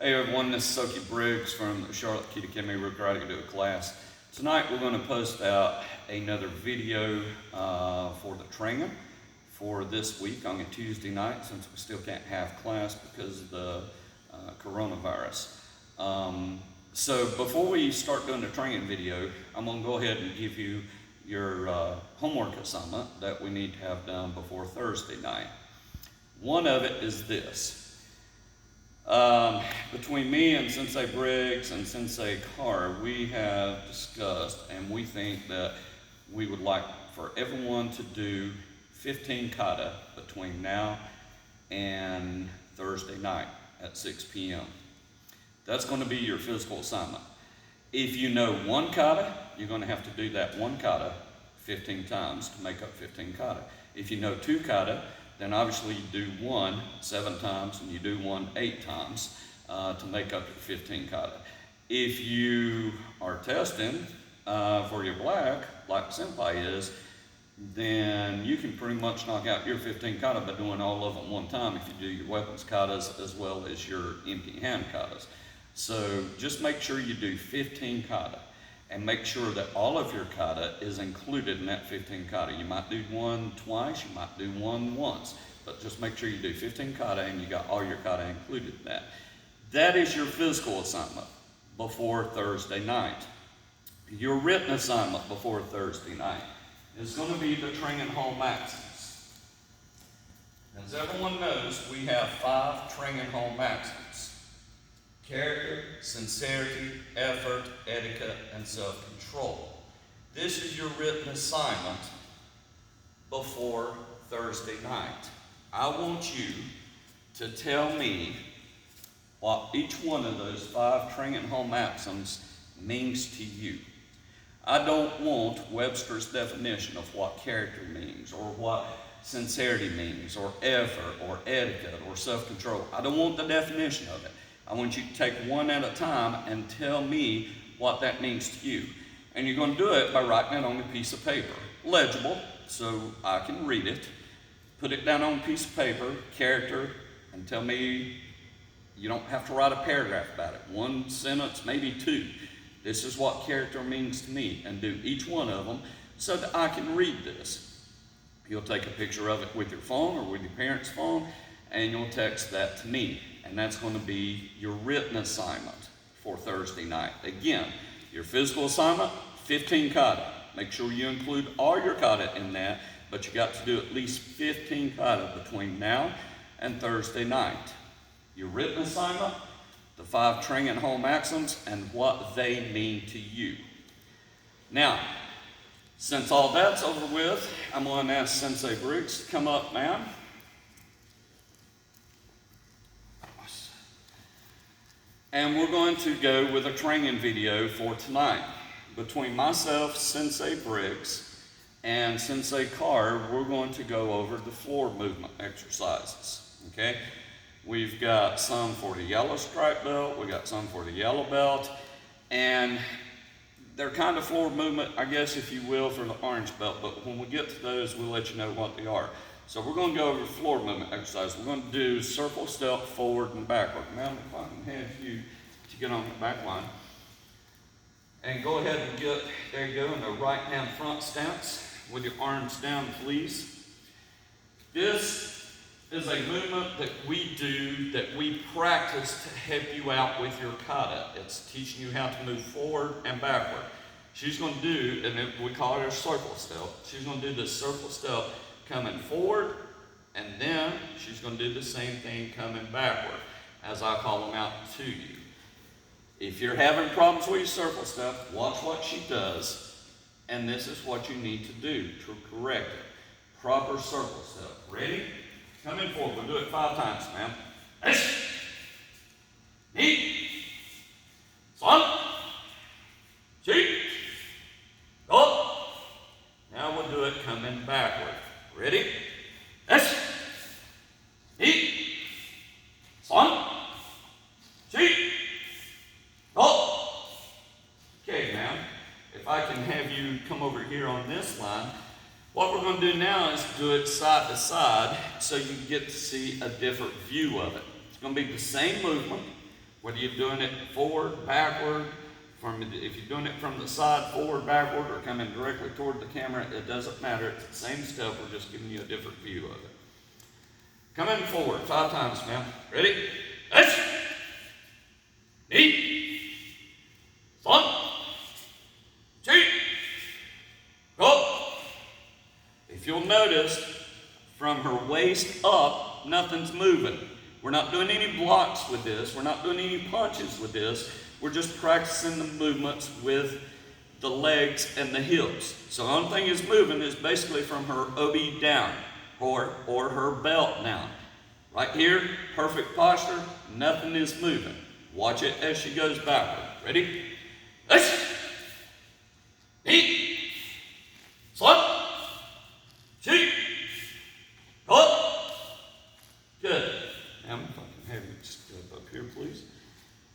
Hey everyone, this is Soki Briggs from the Charlotte Kidokime-ryu Karate-do class. Tonight we're going to post out another video for the training for this week on a Tuesday night, since we still can't have class because of the coronavirus. So before we start doing the training video, I'm going to go ahead and give you your homework assignment that we need to have done before Thursday night. One of it is this. Between me and Sensei Briggs and Sensei Carr, we have discussed and we think that we would like for everyone to do 15 kata between now and Thursday night at 6 p.m. That's going to be your physical assignment. If you know one kata, you're going to have to do that one kata 15 times to make up 15 kata. If you know two kata, then obviously you do one 7 times and you do one 8 times to make up your 15 kata. If you are testing for your black, like Senpai is, then you can pretty much knock out your 15 kata by doing all of them one time if you do your weapons katas as well as your empty hand katas. So just make sure you do 15 kata and make sure that all of your kata is included in that 15 kata. You might do one twice, you might do one once, but just make sure you do 15 kata and you got all your kata included in that. That is your physical assignment before Thursday night. Your written assignment before Thursday night is going to be the training hall maxims. As everyone knows, we have 5 training hall maxims: character, sincerity, effort, etiquette, and self-control. This is your written assignment before Thursday night. I want you to tell me what each one of those 5 training hall maxims means to you. I don't want Webster's definition of what character means, or what sincerity means, or effort, or etiquette, or self-control. I don't want the definition of it. I want you to take one at a time and tell me what that means to you. And you're going to do it by writing it on a piece of paper, legible, so I can read it. Put it down on a piece of paper, character, and tell me. You don't have to write a paragraph about it. 1 sentence, maybe 2. This is what character means to me, and do each one of them so that I can read this. You'll take a picture of it with your phone or with your parents' phone, and you'll text that to me. And that's going to be your written assignment for Thursday night. Again, your physical assignment, 15 kata. Make sure you include all your kata in that, but you got to do at least 15 kata between now and Thursday night. Your written assignment, the 5 training hall maxims, and what they mean to you. Now, since all that's over with, I'm going to ask Sensei Briggs to come up now. And we're going to go with a training video for tonight. Between myself, Sensei Briggs, and Sensei Carr, we're going to go over the floor movement exercises, okay? We've got some for the yellow stripe belt, we got some for the yellow belt, and they're kind of floor movement, I guess, if you will, for the orange belt, but when we get to those, we'll let you know what they are. So we're going to go over floor movement exercise. We're going to do circle step forward and backward. Now, if I can have you to get on the back line. And go ahead and get, there you go, in the right hand front stance with your arms down, please. This is a movement that we do, that we practice to help you out with your kata. It's teaching you how to move forward and backward. She's going to do, and we call it a circle step. She's going to do this circle step coming forward, and then she's going to do the same thing coming backward as I call them out to you. If you're having problems with your circle step, watch what she does, and this is what you need to do to correct it. Proper circle step. Ready? Come in forward. We'll do it 5 times, ma'am. Knee. Son. Cheek. Go. Now we'll do it coming backward. Ready? Knee. Son. Cheek. Go. Okay, ma'am. If I can have you come over here on this line. What we're going to do now is do it side to side so you get to see a different view of it. It's going to be the same movement, Whether you're doing it forward, backward, if you're doing it from the side, forward, backward, or coming directly toward the camera, it doesn't matter. It's the same stuff. We're just giving you a different view of it. Coming forward 5 times now. Ready? Yes. Knee. 1, 2, go. If you'll notice, from her waist up, nothing's moving. We're not doing any blocks with this. We're not doing any punches with this. We're just practicing the movements with the legs and the hips. So the only thing is moving is basically from her obi down or her belt down. Right here, perfect posture, nothing is moving. Watch it as she goes backward. Ready? Yes. Knee. 1, 2, go. Good. Now, if I can have you step up here, please.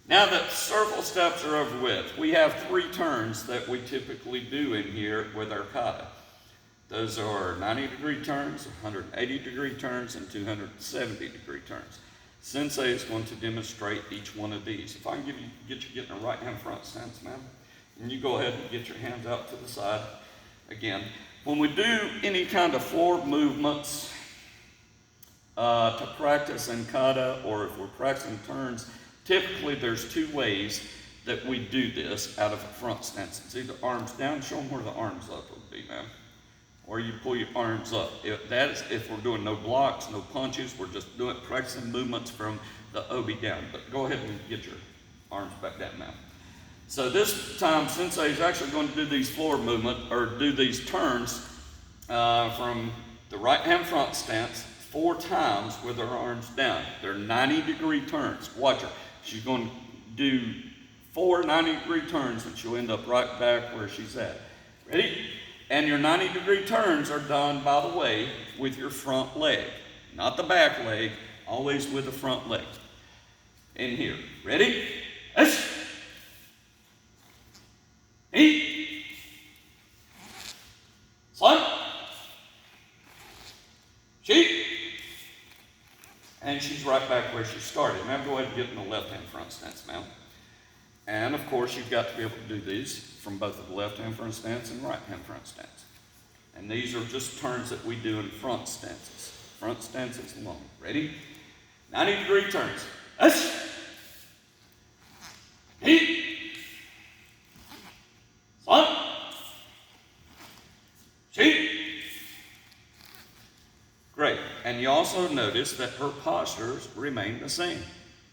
Now that circle steps are over with, we have 3 turns that we typically do in here with our kata. Those are 90-degree turns, 180-degree turns, and 270-degree turns. Sensei is going to demonstrate each one of these. If I can get you getting a right hand front stance, ma'am, and you go ahead and get your hands out to the side. Again, when we do any kind of floor movements to practice in kata, or if we're practicing turns, typically there's 2 ways that we do this out of a front stance. It's either arms down, show them where the arms up would be, ma'am. Or you pull your arms up. If we're doing no blocks, no punches, we're just practicing movements from the obi down. But go ahead and get your arms back down now. So this time, Sensei is actually going to do these floor movements, or do these turns from the right hand front stance 4 times with her arms down. They're 90-degree turns. Watch her. She's going to do 4 90-degree turns, and she'll end up right back where she's at. Ready? And your 90-degree turns are done, by the way, with your front leg. Not the back leg, always with the front leg. In here. Ready? Yes. Knee. 1, 2. And she's right back where she started. Now go ahead and get in the left hand front stance now. And of course, you've got to be able to do these from both the left hand front stance and right hand front stance. And these are just turns that we do in front stances. Front stances alone. Ready? 90-degree turns. Yes. Knee. 1, 2. Great. And you also notice that her postures remain the same.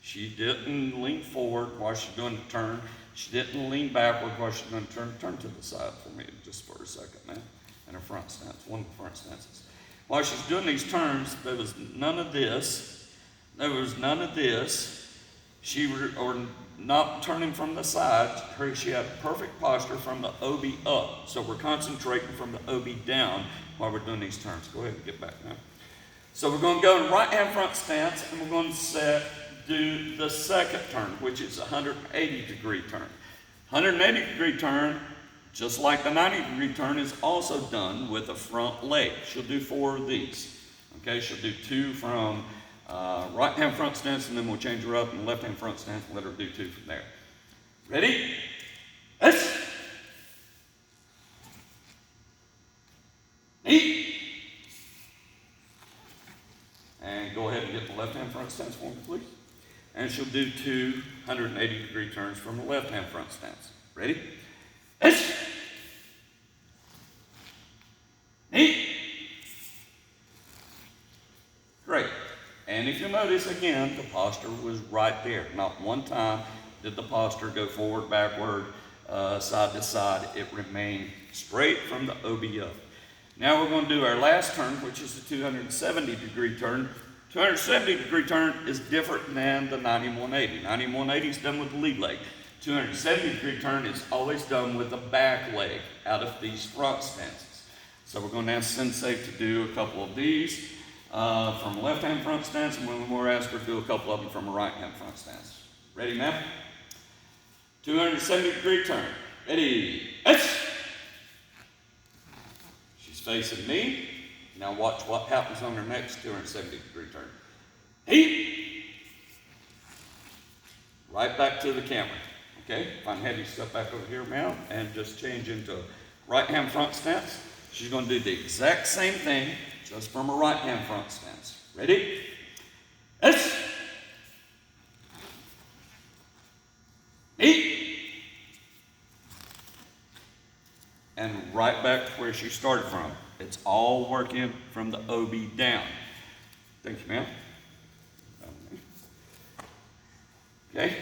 She didn't lean forward while she's doing the turn. She didn't lean backward while she's doing the turn. Turn to the side for me just for a second, man. And her front stance, one of the front stances. While she's doing these turns, there was none of this. There was none of this. Or not turning from the side. She had perfect posture from the obi up. So we're concentrating from the obi down while we're doing these turns. Go ahead and get back now. So we're going to go in right hand front stance, and we're going to do the second turn, which is a 180-degree turn. 180-degree turn, just like the 90-degree turn, is also done with a front leg. She'll do 4 of these. Okay, she'll do 2 from right hand front stance, and then we'll change her up in left hand front stance and let her do 2 from there. Ready? Yes. Knee. And go ahead and get the left hand front stance for me, please. And she'll do 2 180-degree turns from the left hand front stance. Ready? Yes. Knee. Great. And if you notice again, the posture was right there. Not one time did the posture go forward, backward, side to side. It remained straight from the obi up. Now we're going to do our last turn, which is the 270-degree turn. 270-degree turn is different than the 90-180. 90-180 is done with the lead leg. 270-degree turn is always done with the back leg out of these front stances. So we're going to ask Sensei to do a couple of these from a left-hand front stance, and when we're asked her to do a couple of them from a right-hand front stance. Ready, ma'am? 270-degree turn. Ready? Yes. Facing me. Now watch what happens on her next 270-degree turn. Heat. right back to the camera. Okay, if I can have you step back over here, ma'am, and just change into right hand front stance. She's going to do the exact same thing, just from a right hand front stance. Ready? Yes. Eight. And right back to where she started from. It's all working from the OB down. Thank you, ma'am. Okay.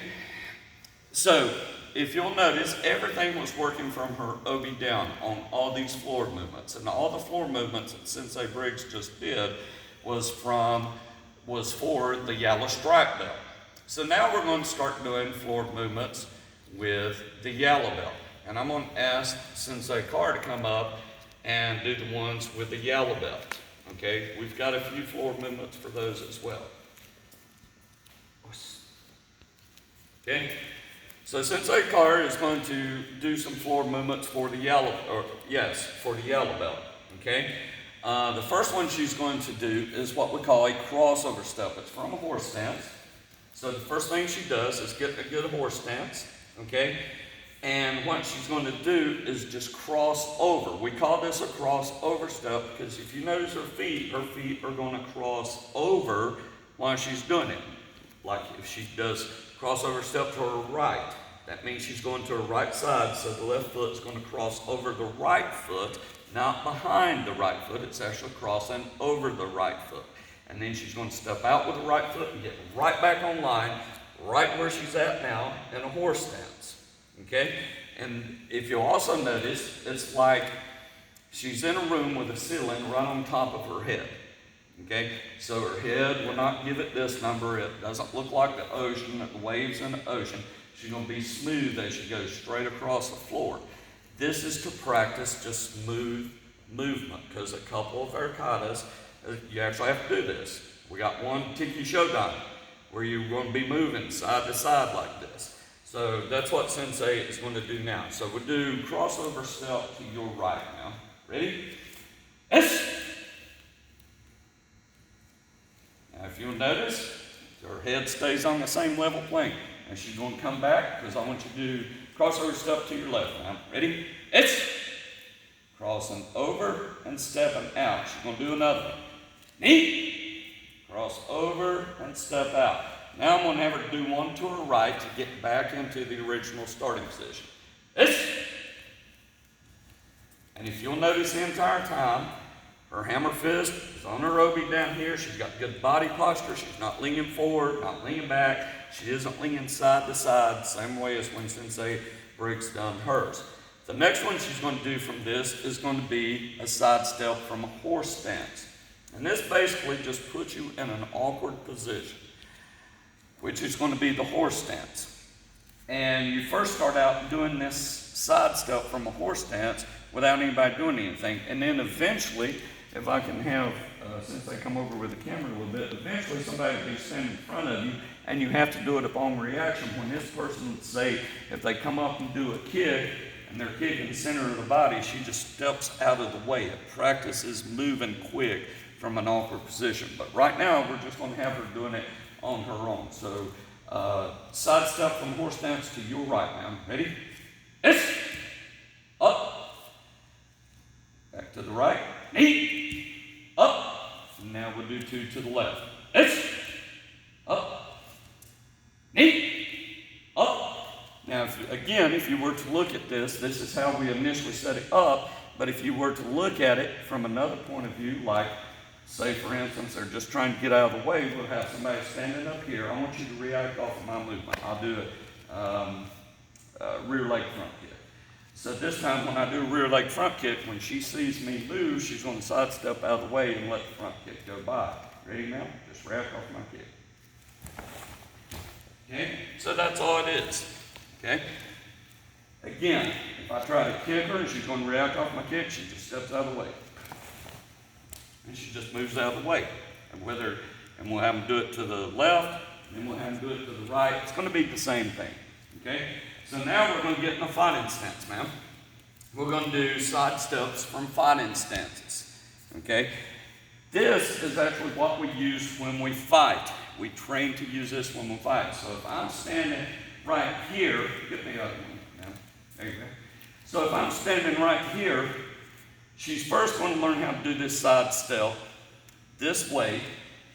So, if you'll notice, everything was working from her OB down on all these floor movements. And all the floor movements that Sensei Briggs just did was for the yellow stripe belt. So now we're going to start doing floor movements with the yellow belt. And I'm going to ask Sensei Carr to come up and do the ones with the yellow belt. Okay, we've got a few floor movements for those as well. Okay, so Sensei Carr is going to do some floor movements for the yellow belt. Okay, the first one she's going to do is what we call a crossover step. It's from a horse stance. So the first thing she does is get a good horse stance. Okay. And what she's going to do is just cross over. We call this a crossover step because if you notice her feet are going to cross over while she's doing it. Like if she does crossover step to her right, that means she's going to her right side, so the left foot is going to cross over the right foot, not behind the right foot. It's actually crossing over the right foot. And then she's going to step out with the right foot and get right back on line, right where she's at now in a horse stance. Okay, and if you'll also notice, it's like she's in a room with a ceiling right on top of her head. Okay, so her head will not give it this number. It doesn't look like the ocean, the waves in the ocean. She's going to be smooth as she goes straight across the floor. This is to practice just smooth movement because a couple of our katas, you actually have to do this. We got one Tiki Shodan where you're going to be moving side to side like this. So that's what Sensei is going to do now. So we'll do crossover step to your right now. Ready? Yes. Now if you'll notice, her head stays on the same level plane. And she's going to come back because I want you to do crossover step to your left now. Ready? Yes. Crossing over and stepping out. She's going to do another one. Knee. Cross over and step out. Now I'm going to have her do one to her right to get back into the original starting position. Yes. And if you'll notice the entire time, her hammer fist is on her OB down here. She's got good body posture. She's not leaning forward, not leaning back. She isn't leaning side to side, same way as when Sensei Briggs done hers. The next one she's going to do from this is going to be a side step from a horse stance. And this basically just puts you in an awkward position, which is going to be the horse stance. And you first start out doing this side step from a horse stance without anybody doing anything. And then eventually, if I can have, since I come over with the camera a little bit, eventually somebody will be standing in front of you and you have to do it upon reaction. When this person, say, if they come up and do a kick and they're kicking the center of the body, she just steps out of the way. It practices moving quick from an awkward position. But right now, we're just going to have her doing it on her own. So, side step from horse stance to your right now. Ready? Yes. Up. Back to the right. Knee. Up. And now we'll do two to the left. Yes. Up. Knee. Up. Now, if you were to look at this is how we initially set it up. But if you were to look at it from another point of view, like say, for instance, they're just trying to get out of the way. We'll have somebody standing up here. I want you to react off of my movement. I'll do a rear leg front kick. So this time when I do a rear leg front kick, when she sees me move, she's going to sidestep out of the way and let the front kick go by. Ready now? Just react off my kick. Okay? So that's all it is. Okay? Again, if I try to kick her and she's going to react off my kick, she just steps out of the way. And she just moves out of the way. And we'll have them do it to the left, and then we'll have them do it to the right. It's going to be the same thing. Okay? So now we're going to get in a fighting stance, ma'am. We're going to do side steps from fighting stances. Okay? This is actually what we use when we fight. We train to use this when we fight. So if I'm standing right here, get the other one now. There you go. So if I'm standing right here, she's first going to learn how to do this side step this way.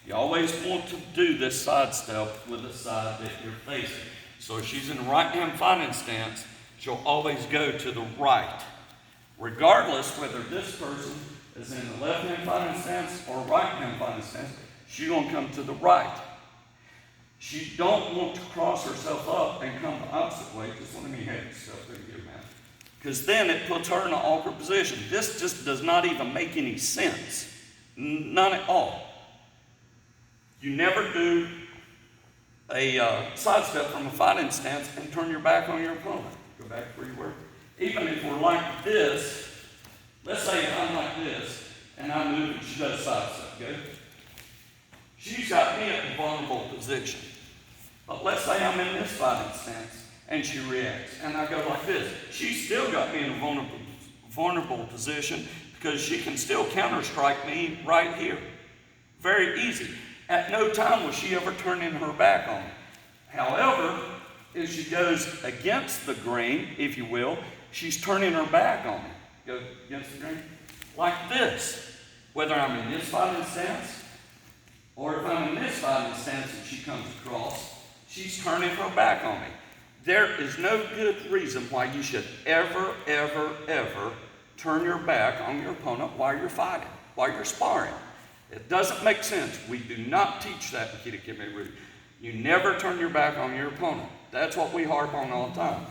You always want to do this side step with the side that you're facing. So if she's in the right hand fighting stance, she'll always go to the right. Regardless whether this person is in the left hand fighting stance or right hand fighting stance, she's going to come to the right. She don't want to cross herself up and come the opposite way. Just let me have yourself there, man. Because then it puts her in an awkward position. This just does not even make any sense. None at all. You never do a sidestep from a fighting stance and turn your back on your opponent. Go back where you were. Even if we're like this, let's say I'm like this, and I move and she does sidestep, good? She's got me in a vulnerable position. But let's say I'm in this fighting stance, and she reacts, and I go like this. She's still got me in a vulnerable position because she can still counter-strike me right here. Very easy. At no time will she ever turning her back on me. However, if she goes against the grain, if you will, she's turning her back on me. Go against the grain. Like this. Whether I'm in this fighting stance, or if I'm in this fighting stance and she comes across, she's turning her back on me. There is no good reason why you should ever, ever, ever turn your back on your opponent while you're fighting, while you're sparring. It doesn't make sense. We do not teach that in Kidokime-ryu. You never turn your back on your opponent. That's what we harp on all the time.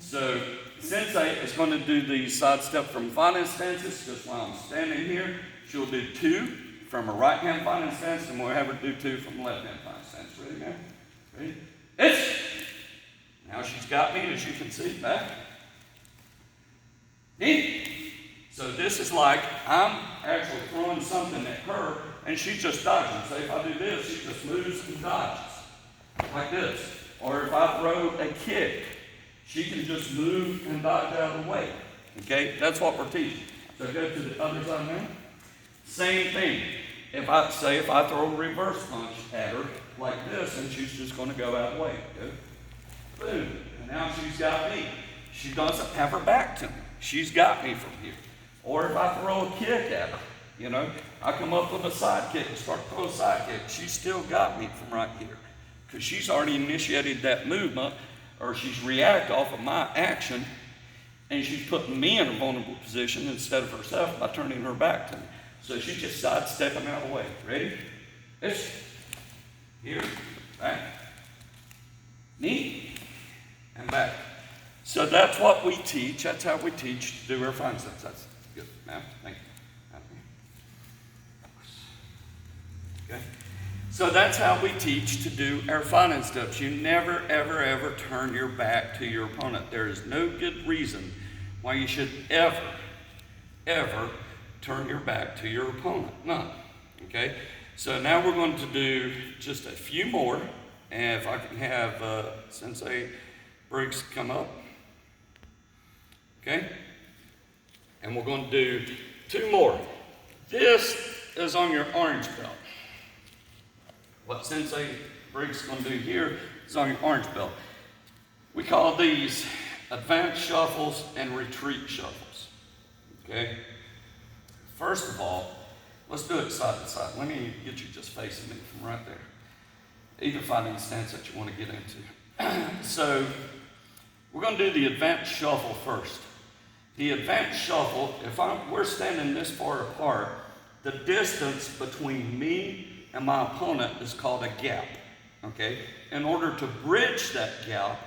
So Sensei is going to do the side step from fighting stances just while I'm standing here. She'll do 2 from a right hand fighting stance, and we'll have her do 2 from left hand fighting stance. Ready, man? Ready? It's. Now she's got me, as you can see, back. Knee. So this is like I'm actually throwing something at her, and she's just dodging. Say if I do this, she just moves and dodges, like this. Or if I throw a kick, she can just move and dodge out of the way. Okay, that's what we're teaching. So go to the other side now. Same thing. If I throw a reverse punch at her like this, and she's just going to go out of the way. Go. Boom. And now she's got me. She doesn't have her back to me. She's got me from here. Or if I throw a kick at her, I come up with a side kick and start to throw a side kick. She's still got me from right here. Because she's already initiated that movement, or she's reacted off of my action, and she's putting me in a vulnerable position instead of herself by turning her back to me. So she's just sidestepping out of the way. Ready? This. Here. Back. Knee. And back. So that's what we teach. That's how we teach to do our fine steps. That's good. Now, thank you. Okay. So that's how we teach to do our fighting steps. You never, ever, ever turn your back to your opponent. There is no good reason why you should ever, ever turn your back to your opponent. None. Okay? So now we're going to do just a few more. And if I can have Sensei Briggs come up. Okay? And we're going to do 2 more. This is on your orange belt. What Sensei Briggs is going to do here is on your orange belt. We call these advanced shuffles and retreat shuffles. Okay? First of all, let's do it side to side. Let me get you just facing me from right there. Either fighting stance that you want to get into. So, we're going to do the advanced shuffle first. The advanced shuffle, if we're standing this far apart, the distance between me and my opponent is called a gap. Okay? In order to bridge that gap,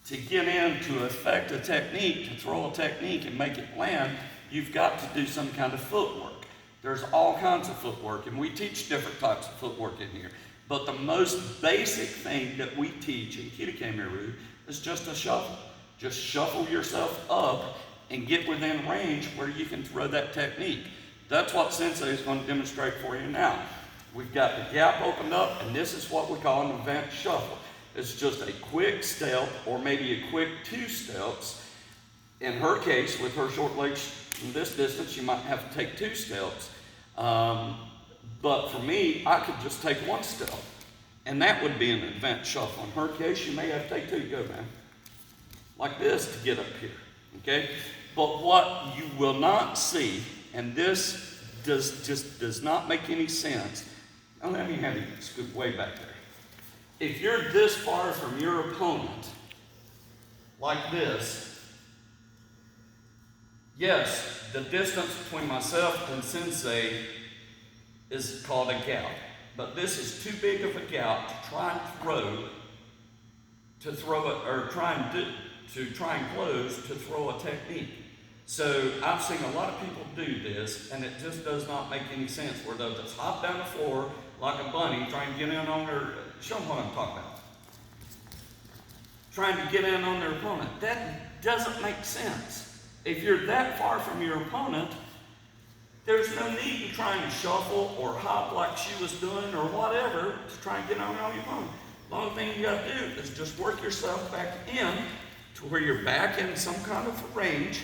to get in to affect a technique, to throw a technique and make it land, you've got to do some kind of footwork. There's all kinds of footwork, and we teach different types of footwork in here. But the most basic thing that we teach in Kidokime-ryu is just a shuffle. Just shuffle yourself up and get within range where you can throw that technique. That's what Sensei is going to demonstrate for you now. We've got the gap opened up, and this is what we call an advanced shuffle. It's just a quick step, or maybe a quick 2 steps. In her case, with her short legs from this distance, you might have to take 2 steps. But for me, I could just take 1 step. And that would be an advanced shuffle. In her case, you may have to take 2, go man. Like this to get up here, okay? But what you will not see, and this does not make any sense. Now let me have you scoot way back there. If you're this far from your opponent, like this, yes, the distance between myself and sensei is called a gap. But this is too big of a gap to try and close to throw a technique. So I've seen a lot of people do this, and it just does not make any sense, where they'll just hop down the floor like a bunny, trying to get in on their, show them what I'm talking about. Trying to get in on their opponent. That doesn't make sense. If you're that far from your opponent, there's no need in trying to shuffle or hop like she was doing or whatever to try and get on your opponent. The only thing you got to do is just work yourself back in to where you're back in some kind of range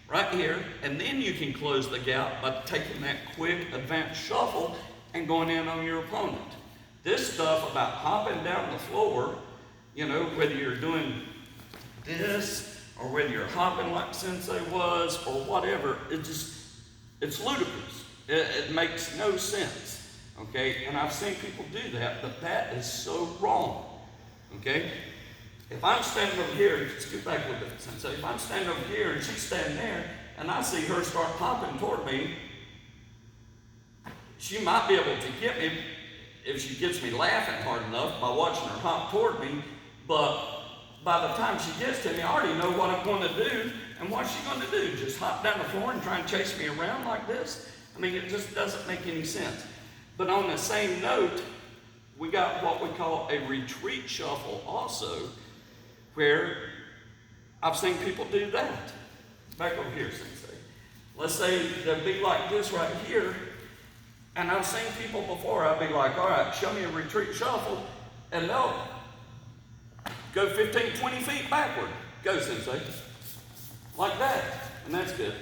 right here, and then you can close the gap by taking that quick advanced shuffle and going in on your opponent. This stuff about hopping down the floor, you know, whether you're doing this or whether you're hopping like Sensei was or whatever, it's ludicrous. It makes no sense, okay? And I've seen people do that, but that is so wrong, okay? If I'm standing over here, scoot back a little bit, Sensei. If I'm standing over here and she's standing there, and I see her start hopping toward me, she might be able to get me if she gets me laughing hard enough by watching her hop toward me, but by the time she gets to me, I already know what I'm going to do. And what's she going to do? Just hop down the floor and try and chase me around like this? I mean, it just doesn't make any sense. But on the same note, we got what we call a retreat shuffle also, where I've seen people do that. Back over here, Sensei. Let's say they'll be like this right here, and I've seen people before, I'll be like, all right, show me a retreat shuffle, and they'll go 15, 20 feet backward. Go, Sensei. Like that, and that's good.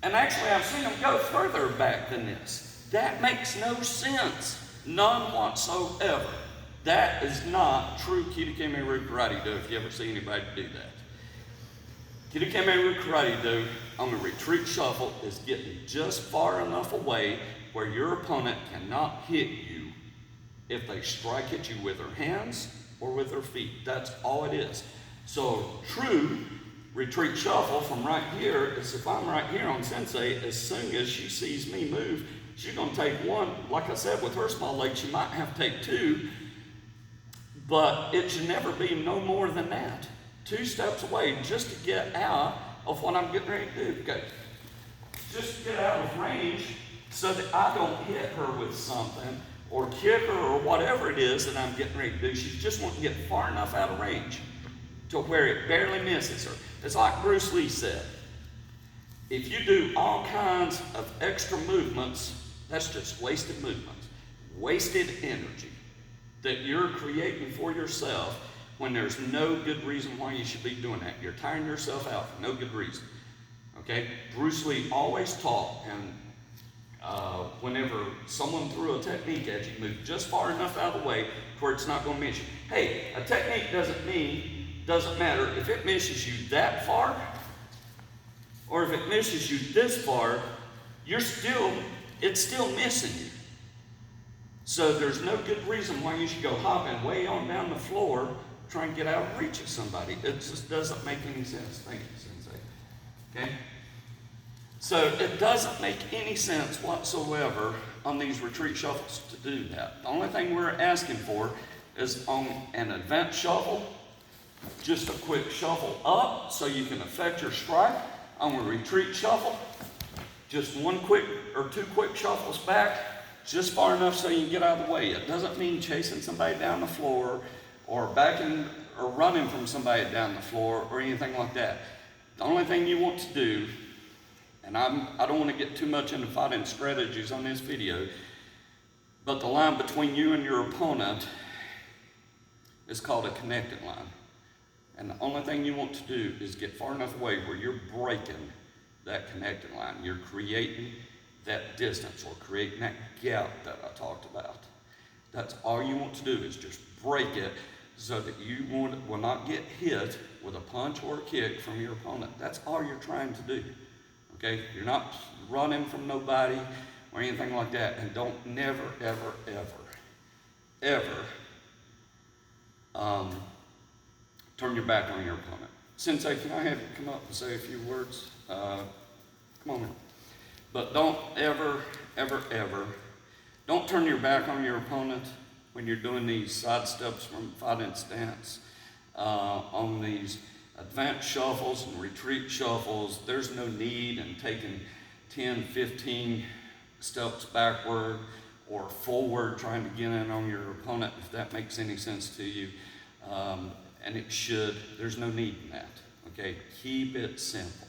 And actually, I've seen them go further back than this. That makes no sense, none whatsoever. That is not true Kidokime-ryu Karate-do if you ever see anybody do that. Kidokime-ryu Karate-do on the retreat shuffle is getting just far enough away where your opponent cannot hit you if they strike at you with their hands or with their feet. That's all it is. So true retreat shuffle from right here is if I'm right here on Sensei, as soon as she sees me move, she's going to take one. Like I said, with her small leg, she might have to take 2, but it should never be no more than that. 2 steps away just to get out of what I'm getting ready to do. Okay. Just to get out of range so that I don't hit her with something or kick her or whatever it is that I'm getting ready to do. She just wants to get far enough out of range to where it barely misses her. It's like Bruce Lee said, if you do all kinds of extra movements, that's just wasted movements, wasted energy that you're creating for yourself when there's no good reason why you should be doing that. You're tiring yourself out for no good reason, okay? Bruce Lee always taught, and whenever someone threw a technique at you, move just far enough out of the way to where it's not going to miss you. Hey, a technique doesn't matter if it misses you that far or if it misses you this far, it's still missing you. So there's no good reason why you should go hopping way on down the floor trying to get out of reach of somebody. It just doesn't make any sense. Thank you, Sensei. Okay? So it doesn't make any sense whatsoever on these retreat shuffles to do that. The only thing we're asking for is on an advanced shuffle, just a quick shuffle up so you can affect your strike. On a retreat shuffle, just 1 quick or 2 quick shuffles back, just far enough so you can get out of the way. It doesn't mean chasing somebody down the floor or backing or running from somebody down the floor or anything like that. The only thing you want to do, and I don't want to get too much into fighting strategies on this video, but the line between you and your opponent is called a connected line. And the only thing you want to do is get far enough away where you're breaking that connected line. You're creating that distance or creating that gap that I talked about. That's all you want to do, is just break it so that you will not get hit with a punch or a kick from your opponent. That's all you're trying to do. Okay? You're not running from nobody or anything like that. And don't never, ever, ever, ever turn your back on your opponent. Sensei, can I have you come up and say a few words? Come on in. But don't ever, ever, ever, don't turn your back on your opponent when you're doing these side steps from fighting stance. On these advanced shuffles and retreat shuffles, there's no need in taking 10, 15 steps backward or forward trying to get in on your opponent, if that makes any sense to you. And it should. There's no need in that. Okay? Keep it simple.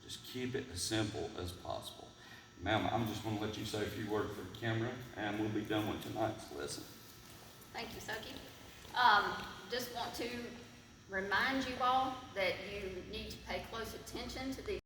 Just keep it as simple as possible. Ma'am, I'm just going to let you say a few words for the camera, and we'll be done with tonight's lesson. Thank you, Suki. Just want to remind you all that you need to pay close attention to these